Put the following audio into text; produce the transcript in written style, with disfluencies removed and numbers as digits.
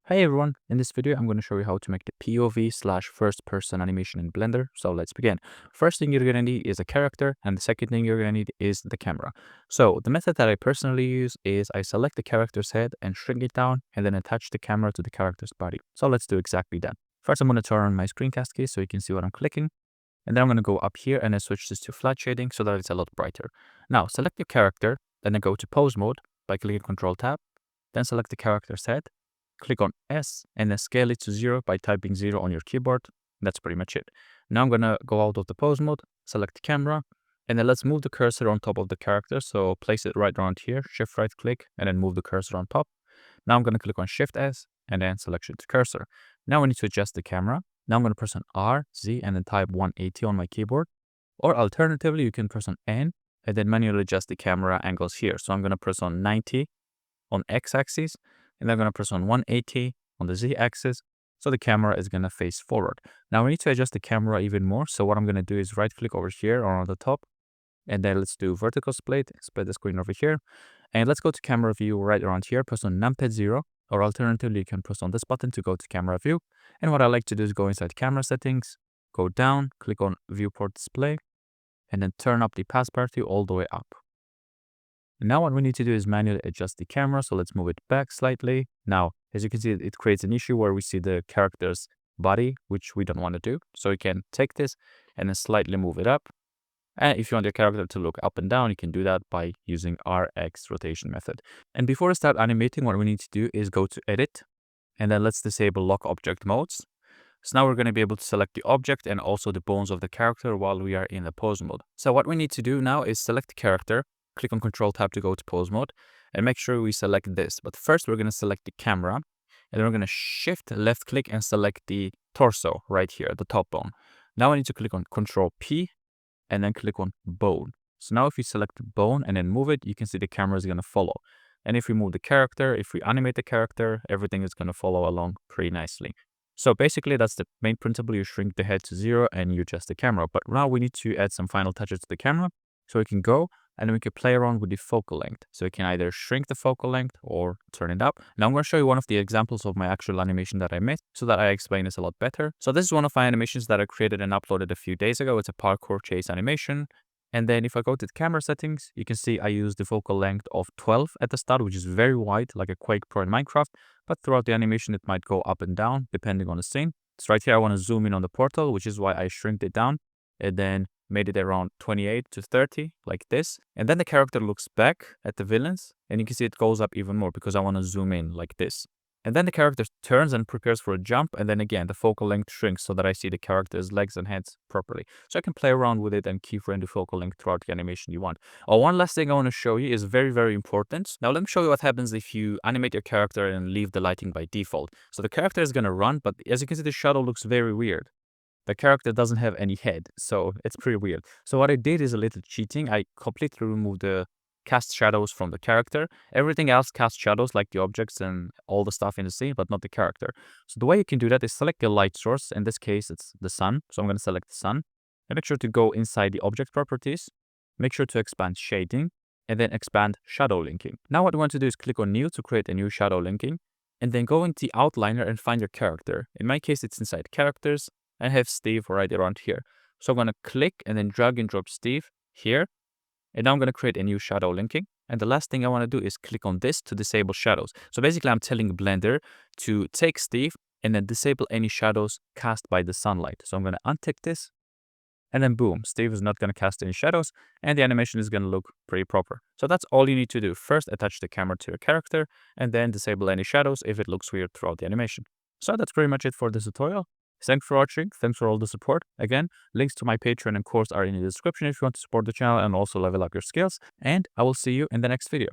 Hey everyone, in this video I'm going to show you how to make the POV slash first person animation in Blender. So let's begin. First thing you're going to need is a character, and the second thing you're going to need is the camera. So the method that I personally use is I select the character's head and shrink it down and then attach the camera to the character's body. So let's do exactly that. First I'm going to turn on my screencast key so you can see what I'm clicking. And then I'm going to go up here and then switch this to flat shading so that it's a lot brighter. Now select your character, and then go to pose mode by clicking Ctrl Tab, then select the character's head. Click on S and then scale it to 0 by typing 0 on your keyboard. That's pretty much it. Now I'm gonna go out of the pose mode, select the camera, and then let's move the cursor on top of the character. So place it right around here, shift right click, and then move the cursor on top. Now I'm gonna click on Shift S and then selection to cursor. Now we need to adjust the camera. Now I'm gonna press on R, Z, and then type 180 on my keyboard. Or alternatively, you can press on N and then manually adjust the camera angles here. So I'm gonna press on 90 on X axis, and I'm going to press on 180 on the Z axis, so the camera is going to face forward. Now we need to adjust the camera even more, so what I'm going to do is right click over here or on the top, and then let's do vertical split the screen over here, and let's go to camera view right around here, press on numpad 0, or alternatively you can press on this button to go to camera view. And what I like to do is go inside camera settings, go down, click on viewport display, and then turn up the pass parity all the way up. Now what we need to do is manually adjust the camera, so let's move it back slightly. Now, as you can see, it creates an issue where we see the character's body, which we don't want to do. So you can take this and then slightly move it up. And if you want your character to look up and down, you can do that by using RX rotation method. And before I start animating, what we need to do is go to Edit, and then let's disable Lock Object Modes. So now we're going to be able to select the object and also the bones of the character while we are in the pose mode. So what we need to do now is select the character, click on Ctrl Tab to go to pose mode, and make sure we select this. But first we're going to select the camera, and then we're going to shift left click and select the torso right here, the top bone. Now I need to click on Ctrl P and then click on bone. So now if you select the bone and then move it, you can see the camera is going to follow. And if we move the character, if we animate the character, everything is going to follow along pretty nicely. So basically that's the main principle. You shrink the head to 0 and you adjust the camera. But now we need to add some final touches to the camera. So we can go and we can play around with the focal length. So you can either shrink the focal length or turn it up. Now I'm going to show you one of the examples of my actual animation that I made so that I explain this a lot better. So this is one of my animations that I created and uploaded a few days ago. It's a parkour chase animation. And then if I go to the camera settings, you can see I use the focal length of 12 at the start, which is very wide, like a Quake Pro in Minecraft. But throughout the animation, it might go up and down depending on the scene. So right here, I want to zoom in on the portal, which is why I shrinked it down and then made it around 28 to 30 like this. And then the character looks back at the villains and you can see it goes up even more because I want to zoom in like this. And then the character turns and prepares for a jump, and then again the focal length shrinks so that I see the character's legs and heads properly. So I can play around with it and keyframe the focal length throughout the animation you want. One last thing I want to show you is very important. Now let me show you what happens if you animate your character and leave the lighting by default. So the character is going to run, but as you can see the shadow looks very weird. The character doesn't have any head, so it's pretty weird. So what I did is a little cheating. I completely removed the cast shadows from the character. Everything else casts shadows like the objects and all the stuff in the scene, but not the character. So the way you can do that is select a light source. In this case, it's the sun. So I'm going to select the sun. And make sure to go inside the object properties. Make sure to expand shading and then expand shadow linking. Now what we want to do is click on new to create a new shadow linking. And then go into the outliner and find your character. In my case, it's inside characters. I have Steve right around here. So I'm going to click and then drag and drop Steve here. And now I'm going to create a new shadow linking. And the last thing I want to do is click on this to disable shadows. So basically I'm telling Blender to take Steve and then disable any shadows cast by the sunlight. So I'm going to untick this. And then boom, Steve is not going to cast any shadows and the animation is going to look pretty proper. So that's all you need to do. First, attach the camera to your character and then disable any shadows if it looks weird throughout the animation. So that's pretty much it for this tutorial. Thanks for watching. Thanks for all the support. Again, links to my Patreon and course are in the description if you want to support the channel and also level up your skills. And I will see you in the next video.